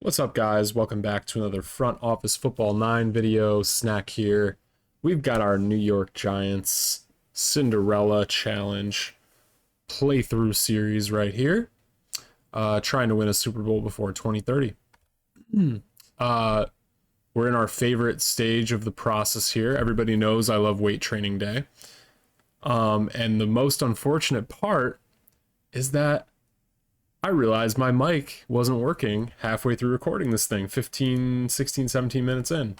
What's up, guys? Welcome back to another Front Office Football 9 video. Snack here. We've got our New York Giants Cinderella Challenge playthrough series right here. Trying to win a Super Bowl before 2030. We're in our favorite stage of the process here. Everybody knows I love weight training day. And the most unfortunate part is that I realized my mic wasn't working halfway through recording this thing, 15, 16, 17 minutes in.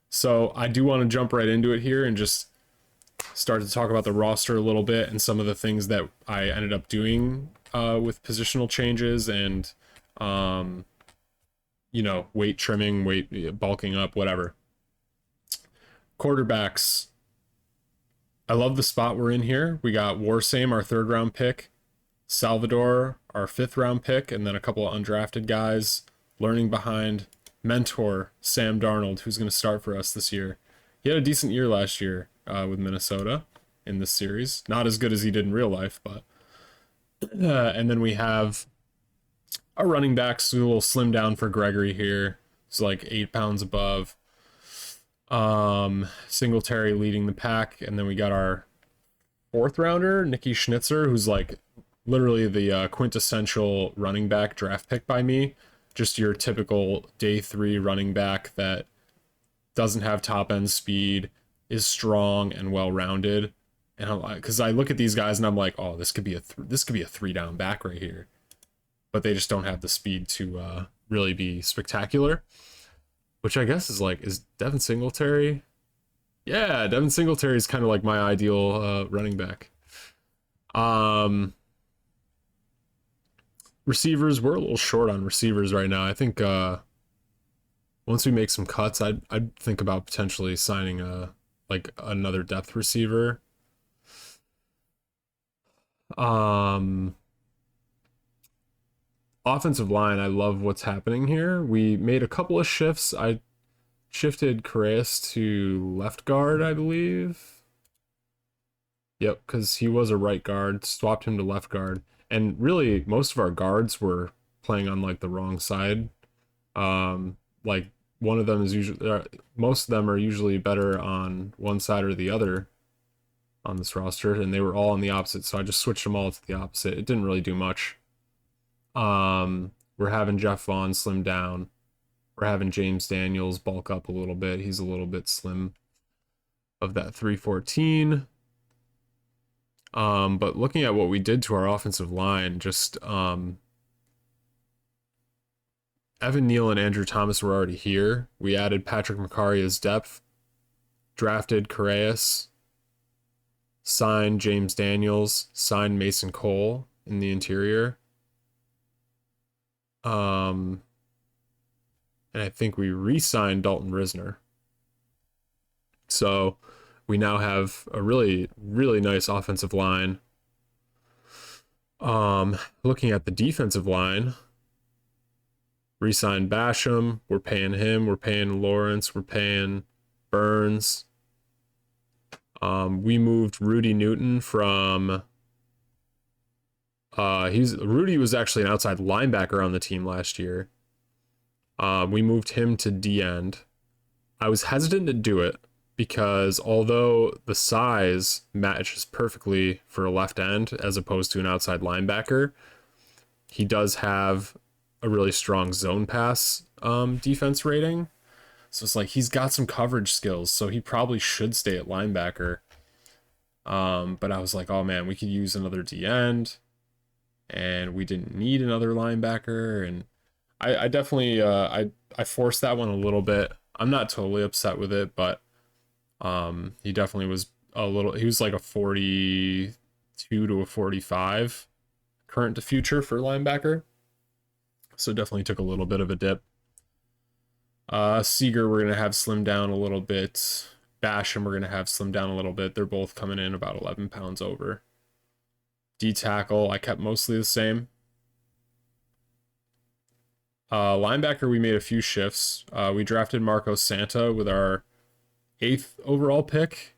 So I do want to jump right into it here and just start to talk about the roster a little bit and some of the things that I ended up doing with positional changes and, weight trimming, weight bulking up, whatever. Quarterbacks. I love the spot we're in here. We got Warsame, our 3rd round pick. Salvador, our 5th round pick, and then a couple of undrafted guys learning behind mentor Sam Darnold, who's going to start for us this year. He had a decent year last year with Minnesota in this series. Not as good as he did in real life, but and then we have our running backs, a little slim down for Gregory here. It's like 8 pounds above. Singletary leading the pack, and then we got our 4th rounder, Nicky Schnitzer, who's like literally the quintessential running back draft pick by me. Just your typical day 3 running back that doesn't have top end speed, is strong and well rounded. And because I look at these guys and I'm like, oh, this could be a 3 down back right here, but they just don't have the speed to really be spectacular. Which I guess is Devin Singletary. Yeah, Devin Singletary is kind of like my ideal running back. Receivers, we're a little short on receivers right now. I think once we make some cuts, I'd think about potentially signing another depth receiver. Offensive line, I love what's happening here. We made a couple of shifts. I shifted Correas to left guard, I believe. Yep, because he was a right guard. Swapped him to left guard. And really, most of our guards were playing on like the wrong side. Like one of them is usually, most of them are usually better on one side or the other on this roster, and they were all on the opposite. So I just switched them all to the opposite. It didn't really do much. We're having Jeff Vaughn slim down. We're having James Daniels bulk up a little bit. He's a little bit slim of that 314. But looking at what we did to our offensive line, just Evan Neal and Andrew Thomas were already here. We added Patrick McCarry as depth, drafted Correas, signed James Daniels, signed Mason Cole in the interior. And I think we re-signed Dalton Risner. So we now have a really, really nice offensive line. Looking at the defensive line, re-signed Basham. We're paying him. We're paying Lawrence. We're paying Burns. We moved Rudy Newton from... Rudy was actually an outside linebacker on the team last year. We moved him to D-end. I was hesitant to do it because although the size matches perfectly for a left end as opposed to an outside linebacker, he does have a really strong zone pass defense rating. So it's like he's got some coverage skills, so he probably should stay at linebacker. But I was like, oh man, we could use another D-end, and we didn't need another linebacker, and I definitely I forced that one a little bit. I'm not totally upset with it, but he definitely was he was like a 42 to a 45 current to future for linebacker. So definitely took a little bit of a dip. Seager, we're going to have slimmed down a little bit. Basham, we're going to have slimmed down a little bit. They're both coming in about 11 pounds over. D-tackle, I kept mostly the same. Linebacker, we made a few shifts. We drafted Marco Santa with our 8th overall pick.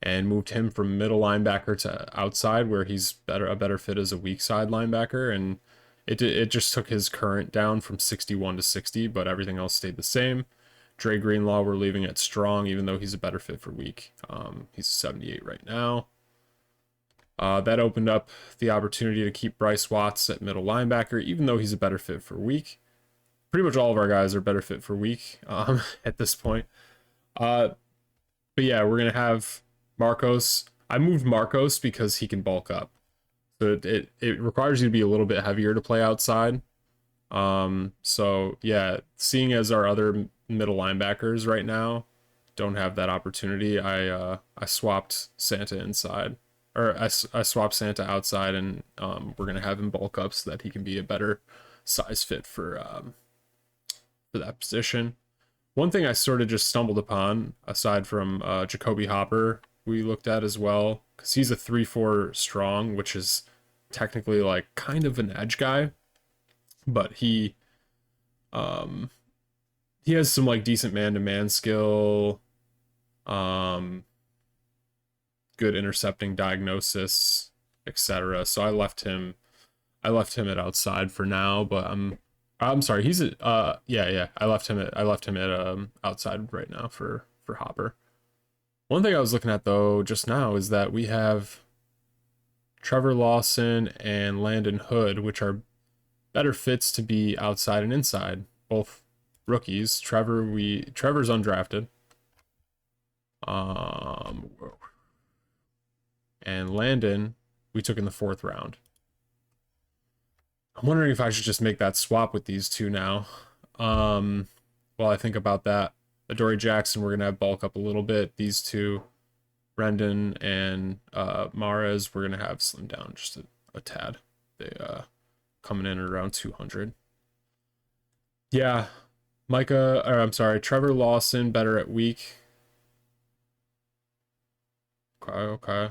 And moved him from middle linebacker to outside, where he's a better fit as a weak side linebacker. And It just took his current down from 61 to 60, but everything else stayed the same. Dre Greenlaw, we're leaving at strong, even though he's a better fit for weak. He's 78 right now. That opened up the opportunity to keep Bryce Watts at middle linebacker, even though he's a better fit for weak. Pretty much all of our guys are better fit for weak at this point. But yeah, we're going to have Marcos. I moved Marcos because he can bulk up. So it requires you to be a little bit heavier to play outside. So yeah, seeing as our other middle linebackers right now don't have that opportunity, I swapped Santa inside, or I swapped Santa outside, and we're gonna have him bulk up so that he can be a better size fit for that position. One thing I sort of just stumbled upon, aside from Jacoby Hopper, we looked at as well, because he's a 3-4 strong, which is technically like kind of an edge guy, but he has some like decent man-to-man skill, good intercepting diagnosis, etc. So I left him at outside for now, but I'm sorry, he's at yeah, I left him at outside right now for Hopper. One thing I was looking at though just now is that we have Trevor Lawson and Landon Hood, which are better fits to be outside and inside, both rookies. Trevor's undrafted. And Landon, we took in the 4th round. I'm wondering if I should just make that swap with these two now. While I think about that, Adoree Jackson, we're gonna have bulk up a little bit. These two, Brendan and Mares, we're gonna have slim down just a tad. They coming in at around 200. Yeah, Trevor Lawson better at weak. Okay.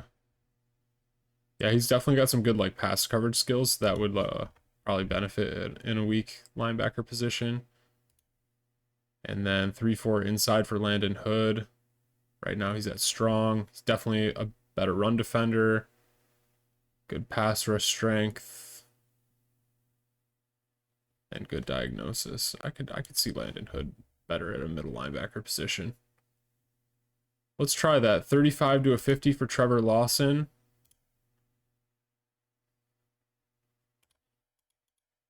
Yeah, he's definitely got some good like pass coverage skills that would probably benefit in a weak linebacker position. And then 3-4 inside for Landon Hood. Right now he's at strong. He's definitely a better run defender. Good pass rush strength. And good diagnosis. I could see Landon Hood better at a middle linebacker position. Let's try that. 35 to a 50 for Trevor Lawson.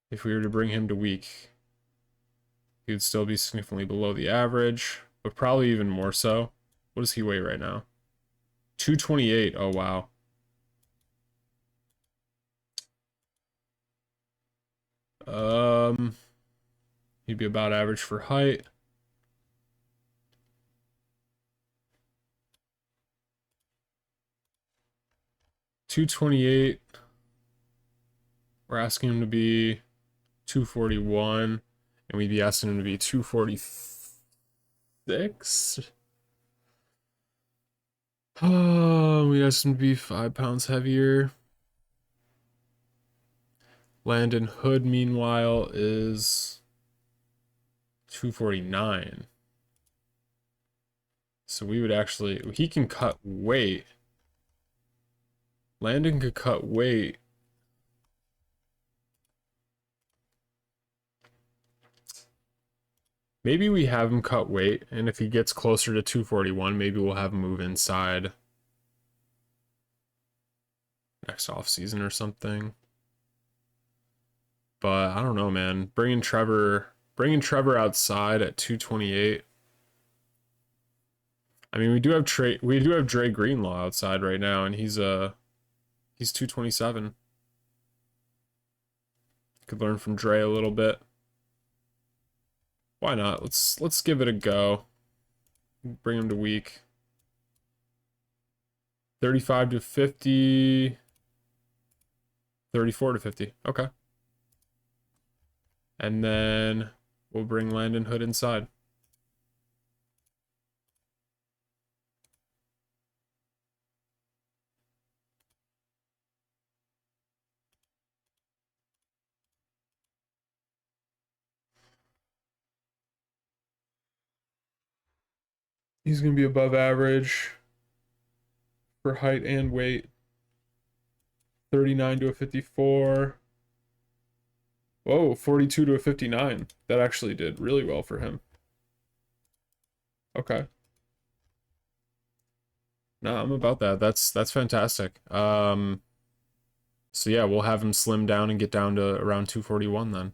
If we were to bring him to weak, he would still be significantly below the average, but probably even more so. What does he weigh right now? 228. Oh, wow. He'd be about average for height. $228. We're asking him to be 241, and we'd be asking him to be 246. Oh, we asked him to be 5 pounds heavier. Landon Hood, meanwhile, is 249. So we would actually, he can cut weight. Landon could cut weight. Maybe we have him cut weight, and if he gets closer to 241, maybe we'll have him move inside next offseason or something. But I don't know, man. Bringing Trevor outside at 228. I mean, we do have Dre Greenlaw outside right now, and he's 227. Could learn from Dre a little bit. Why not? Let's give it a go. Bring him to weak. 35 to 50. 34 to 50. Okay. And then we'll bring Landon Hood inside. He's going to be above average for height and weight. 39 to a 54. Whoa, 42 to a 59. That actually did really well for him. Okay. No, I'm about that. That's fantastic. So yeah, we'll have him slim down and get down to around 241 then.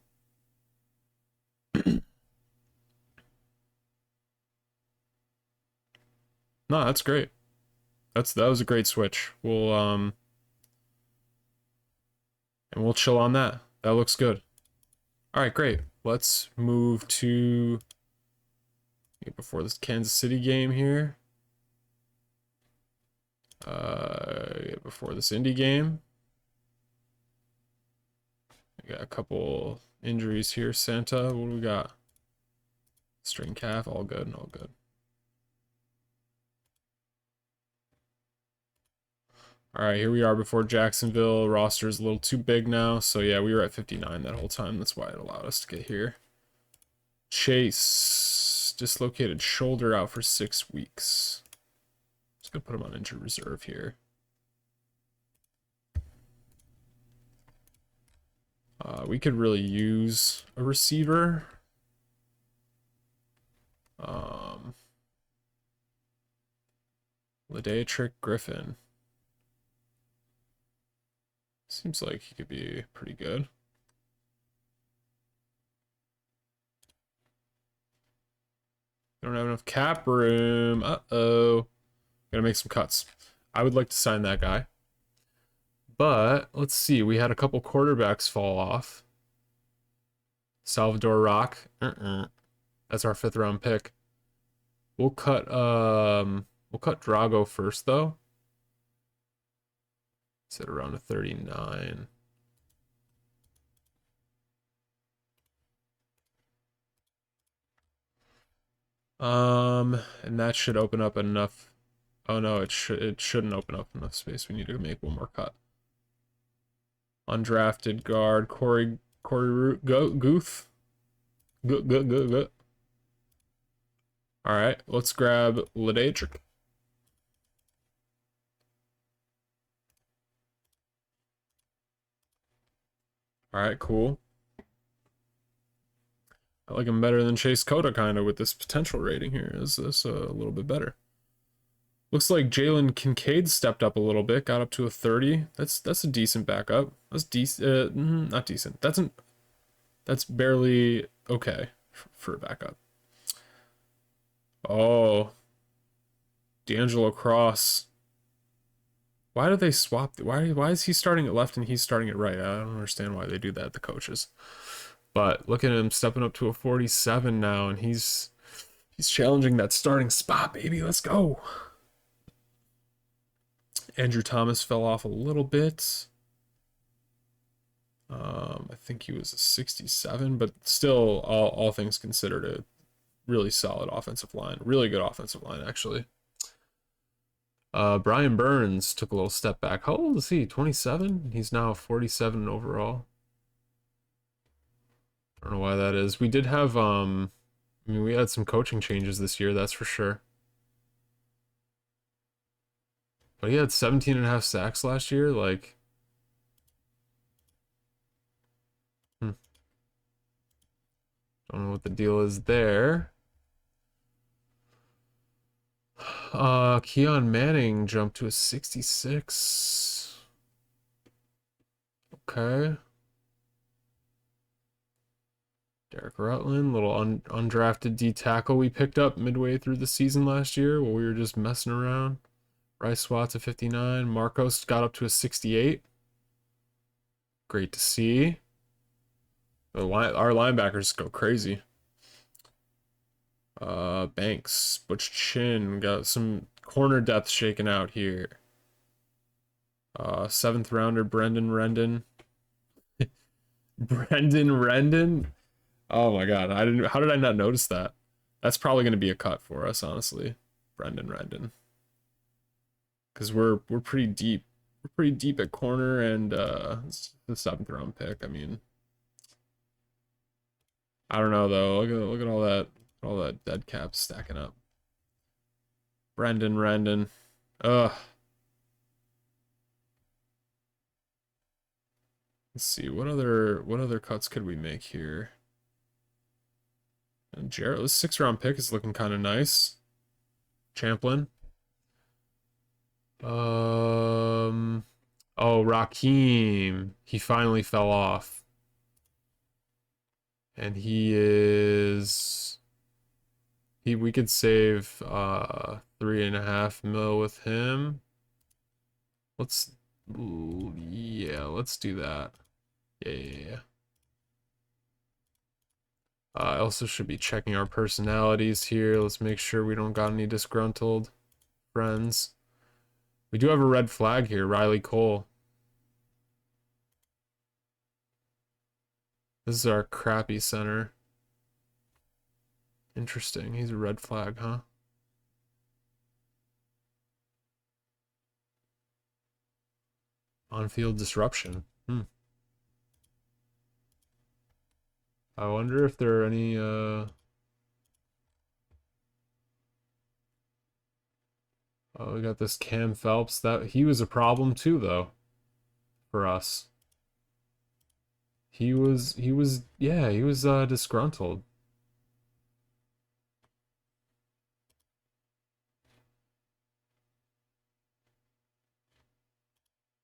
No, that's great. That was a great switch. And we'll chill on that. That looks good. All right, great. Let's move to before this Kansas City game here. Before this Indy game. We got a couple injuries here. Santa, what do we got? String calf, all good, all good. All right, here we are before Jacksonville. Roster's a little too big now. So yeah, we were at 59 that whole time. That's why it allowed us to get here. Chase, dislocated shoulder, out for 6 weeks. Just gonna put him on injured reserve here. We could really use a receiver. Ledeatrick Griffin. Seems like he could be pretty good. Don't have enough cap room. Uh-oh. Gotta make some cuts. I would like to sign that guy. But, let's see. We had a couple quarterbacks fall off. Salvador Rock. That's our 5th round pick. We'll cut Drago first, though. It's at around a 39. And that should open up enough. Oh no, it shouldn't open up enough space. We need to make one more cut. Undrafted guard Corey Guth. Good. All right, let's grab Ledeatrick. All right, cool. I like him better than Chase Cota, kind of, with this potential rating here. Is this a little bit better? Looks like Jalen Kincaid stepped up a little bit, got up to a 30. That's a decent backup. That's decent. Not decent. That's barely okay for a backup. Oh, D'Angelo Cross. Why do they swap? Why is he starting at left and he's starting at right? I don't understand why they do that, the coaches. But look at him stepping up to a 47 now, and he's challenging that starting spot, baby. Let's go. Andrew Thomas fell off a little bit. I think he was a 67, but still, all things considered, a really solid offensive line. Really good offensive line, actually. Brian Burns took a little step back. How old is he? 27? He's now 47 overall. I don't know why that is. We did have, I mean, we had some coaching changes this year, that's for sure. But he had 17 and a half sacks last year, like... Don't know what the deal is there. Keon Manning jumped to a 66. Okay. Derek Rutland, little undrafted D tackle we picked up midway through the season last year while we were just messing around. Bryce Swatt's a 59. Marcos got up to a 68. Great to see. Our linebackers go crazy. Banks, Butch Chin, got some corner depth shaken out here. 7th rounder Brendan Rendon. Brendan Rendon? Oh my god, how did I not notice that? That's probably gonna be a cut for us, honestly. Brendan Rendon. Because we're pretty deep. We're pretty deep at corner, and it's the 7th round pick. I mean, I don't know though. Look at all that dead cap stacking up. Brendan Rendon. Ugh. Let's see, what other cuts could we make here? And Jarrett, this 6th-round pick is looking kind of nice. Champlin. Oh, Raheem. He finally fell off. And he is... we could save 3.5 mil with him. Let's... yeah, let's do that. Yeah. I also should be checking our personalities here. Let's make sure we don't got any disgruntled friends. We do have a red flag here, Riley Cole. This is our crappy center. Interesting. He's a red flag, huh? On-field disruption. I wonder if there are any, oh, we got this Cam Phelps. He was a problem too, though, for us. He was disgruntled.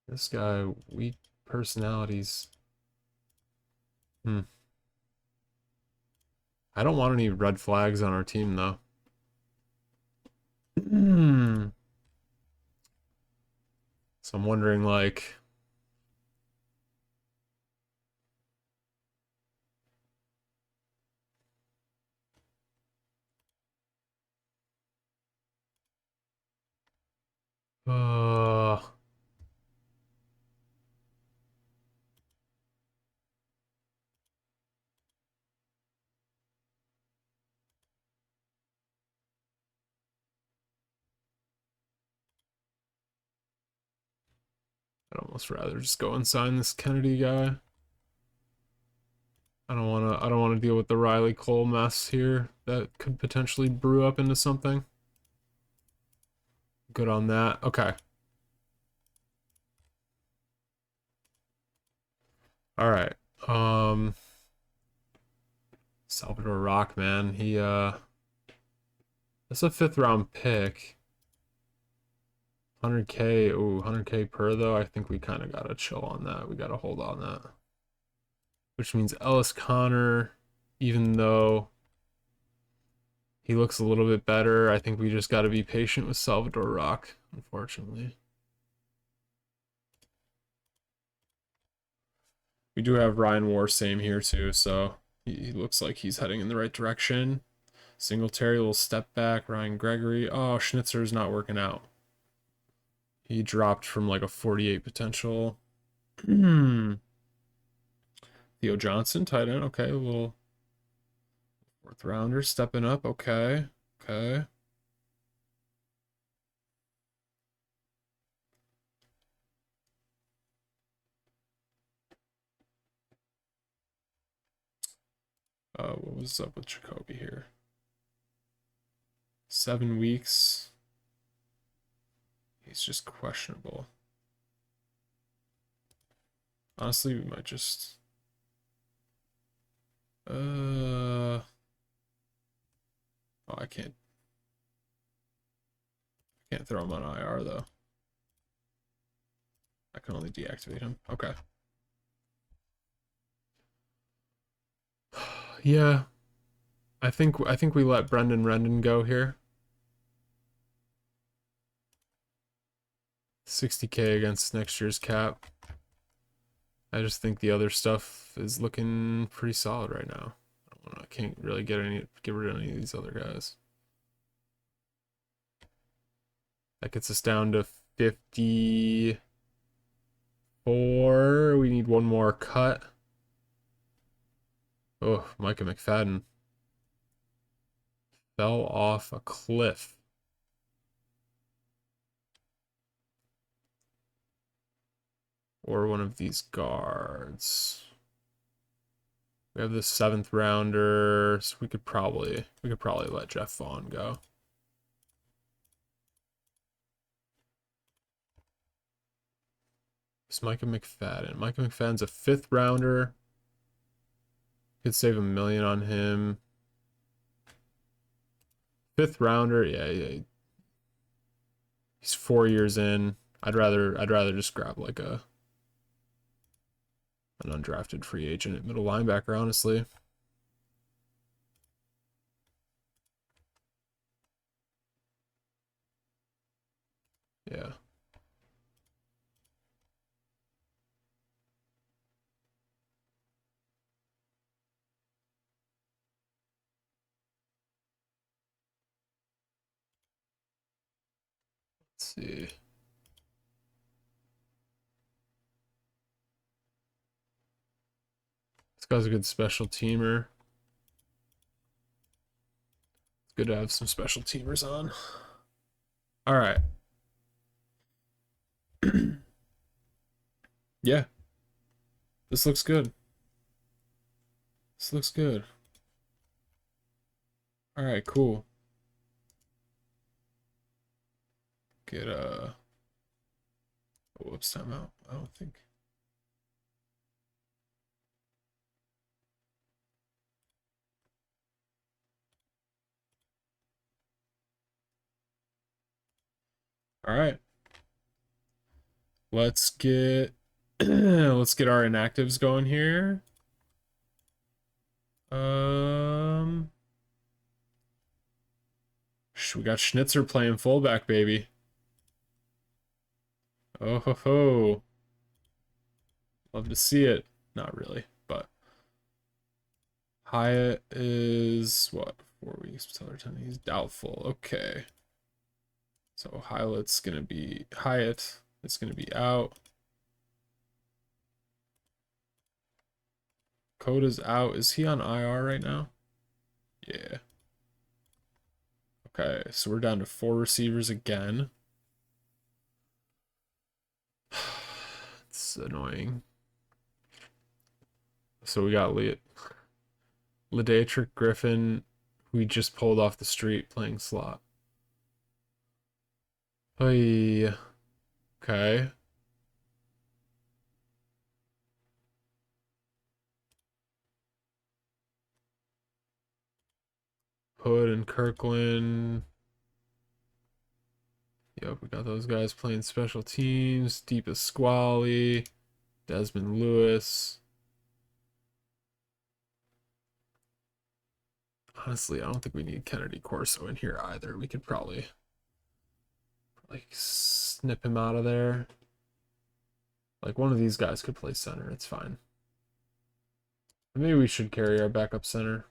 This guy, weak personalities. I don't want any red flags on our team, though. So I'm wondering, like... I'd almost rather just go and sign this Kennedy guy. I don't wanna deal with the Riley Cole mess here that could potentially brew up into something. Good on that. Okay. All right. Salvador Rock, man. That's a 5th-round pick. 100K. Ooh, 100K per, though. I think we kind of gotta chill on that. We gotta hold on that. Which means Ellis Connor, even though he looks a little bit better, I think we just gotta be patient with Salvador Rock, unfortunately. We do have Ryan Warsame here, too, so he looks like he's heading in the right direction. Singletary, little step back. Ryan Gregory. Oh, Schnitzer's not working out. He dropped from like a 48 potential. Theo Johnson, tight end. Okay, a little 4th rounder stepping up. Okay. Okay. What was up with Jacoby here? 7 weeks. He's just questionable. Honestly, we might just... Oh, I can't throw him on IR, though. I can only deactivate him. Okay. Yeah. I think we let Brendan Rendon go here. 60K against next year's cap. I just think the other stuff is looking pretty solid right now. I can't really get rid of any of these other guys. That gets us down to 54. We need one more cut. Oh, Micah McFadden fell off a cliff. Or one of these guards. We have the 7th rounder, so we could probably let Jeff Vaughn go. It's Micah McFadden. Micah McFadden's a 5th rounder. Could save $1 million on him. 5th rounder, yeah. He's 4 years in. I'd rather just grab like an undrafted free agent at middle linebacker, honestly. Yeah. Let's see. This guy's a good special teamer. It's good to have some special teamers on. All right. Yeah. This looks good. This looks good. All right, cool. Get whoops, timeout. I don't think. All right. Let's get let's get our inactives going here. We got Schnitzer playing fullback, baby. Oh ho ho. Love to see it. Not really, but Hyatt is what? 4 weeks till return. He's doubtful. Okay. So Hyatt's gonna be out. Coda's out. Is he on IR right now? Yeah. Okay, so we're down to 4 receivers again. It's annoying. So we got Ledatrick Griffin, who we just pulled off the street playing slot. Hey. Okay. Hood and Kirkland. Yep, we got those guys playing special teams. Deep Squally, Desmond Lewis. Honestly, I don't think we need Kennedy Corso in here either. We could probably like snip him out of there. Like one of these guys could play center. It's fine. Maybe we should carry our backup center.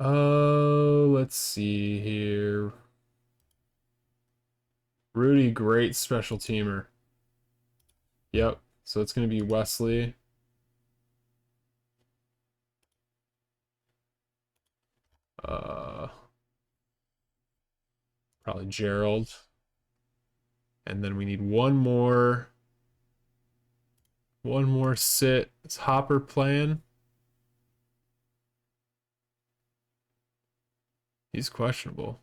Oh, let's see here. Rudy, great special teamer. Yep. So it's going to be Wesley. Probably Gerald. And then we need one more sit. Is Hopper playing? He's questionable,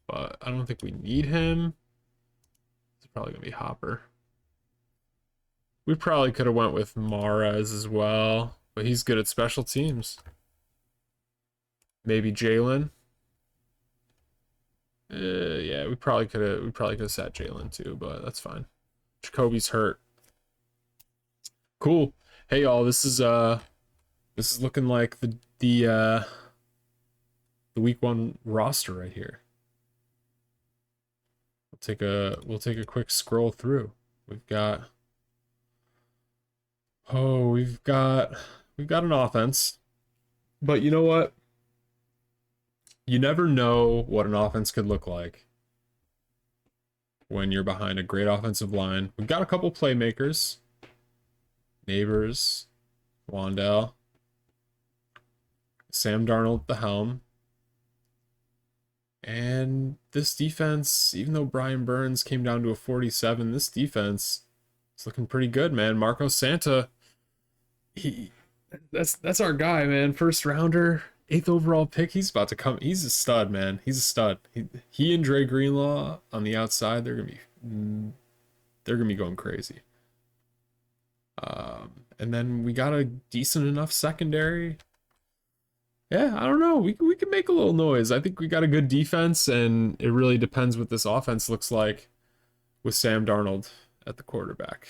but I don't think we need him. It's probably gonna be Hopper. We probably could have went with Mares as well, but he's good at special teams. Maybe Jalen. Yeah, we probably could have sat Jalen too, but that's fine. Jacoby's hurt. Cool. Hey y'all, this is looking like the week 1 roster right here. We'll take a quick scroll through. We've got an offense. But you know what? You never know what an offense could look like when you're behind a great offensive line. We've got a couple playmakers. Neighbors, Wandell, Sam Darnold at the helm. And this defense, even though Brian Burns came down to a 47, this defense is looking pretty good, man. Marco Santa, that's our guy, man. First rounder, 8th overall pick. He's about to come. He's a stud, man. He's a stud. He and Dre Greenlaw on the outside, they're gonna be they're gonna be going crazy. And then we got a decent enough secondary. Yeah, I don't know. We can make a little noise. I think we got a good defense, and it really depends what this offense looks like with Sam Darnold at the quarterback.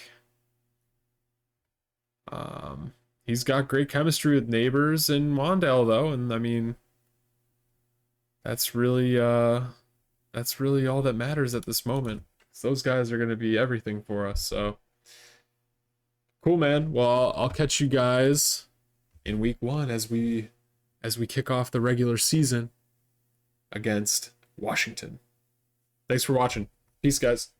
He's got great chemistry with Neighbors and Wandale though, and I mean that's really all that matters at this moment. Those guys are gonna be everything for us. So cool, man. Well, I'll catch you guys in week 1 as we kick off the regular season against Washington. Thanks for watching. Peace, guys.